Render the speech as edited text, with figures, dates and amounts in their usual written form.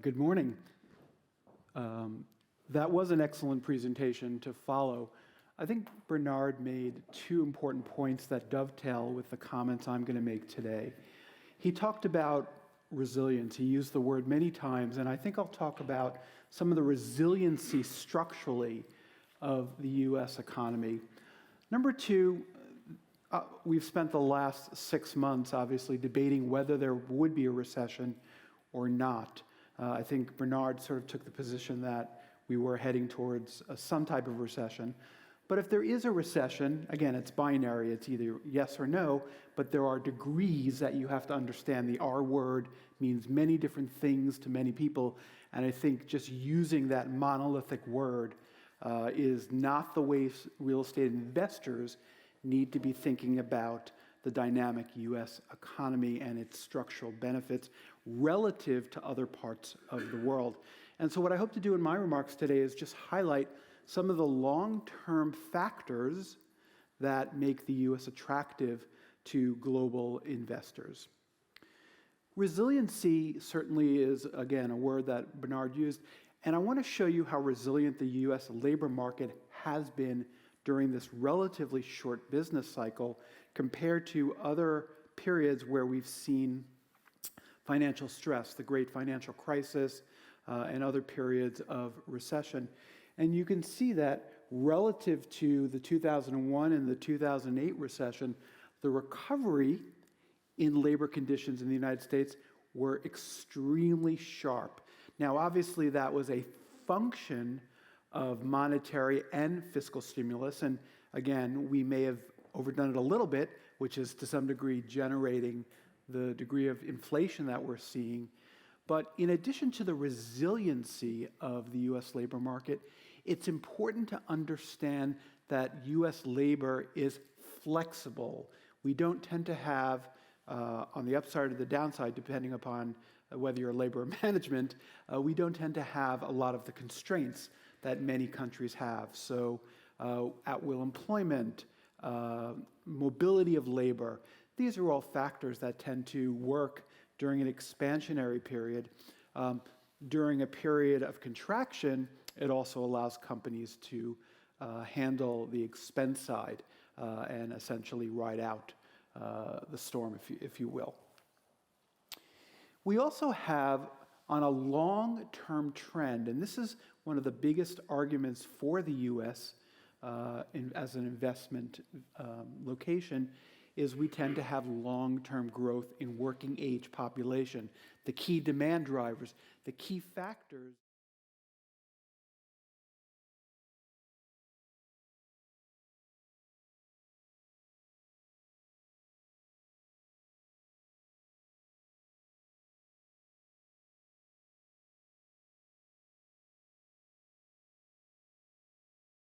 Good morning. That was an excellent presentation to follow. I think Bernard made two important points that dovetail with the comments I'm going to make today. He talked about resilience. He used the word many times, and I think I'll talk about some of the resiliency structurally of the U.S. economy. Number two, we've spent the last 6 months obviously debating whether there would be a recession or not. I think Bernard sort of took the position that we were heading towards some type of recession. But if there is a recession, again, it's binary, it's either yes or no, but there are degrees that you have to understand. The R word means many different things to many people, and I think just using that monolithic word is not the way real estate investors need to be thinking about the dynamic U.S. economy and its structural benefits relative to other parts of the world. And so what I hope to do in my remarks today is just highlight some of the long-term factors that make the U.S. attractive to global investors. Resiliency certainly is, again, a word that Bernard used, and I want to show you how resilient the U.S. labor market has been during this relatively short business cycle compared to other periods where we've seen financial stress, the great financial crisis, and other periods of recession. And you can see that relative to the 2001 and the 2008 recession, the recovery in labor conditions in the United States were extremely sharp. Now, obviously, that was a function of monetary and fiscal stimulus. And again, we may have overdone it a little bit, which is to some degree generating the degree of inflation that we're seeing. But in addition to the resiliency of the U.S. labor market, it's important to understand that U.S. labor is flexible. We don't tend to have, on the upside or the downside, depending upon whether you're labor management, we don't tend to have a lot of the constraints that many countries have. So at-will employment, mobility of labor, these are all factors that tend to work during an expansionary period. During a period of contraction, it also allows companies to handle the expense side and essentially ride out the storm, if you will. We also have, on a long-term trend, and this is one of the biggest arguments for the U.S. As an investment location, is we tend to have long-term growth in working age population. The key demand drivers, the key factors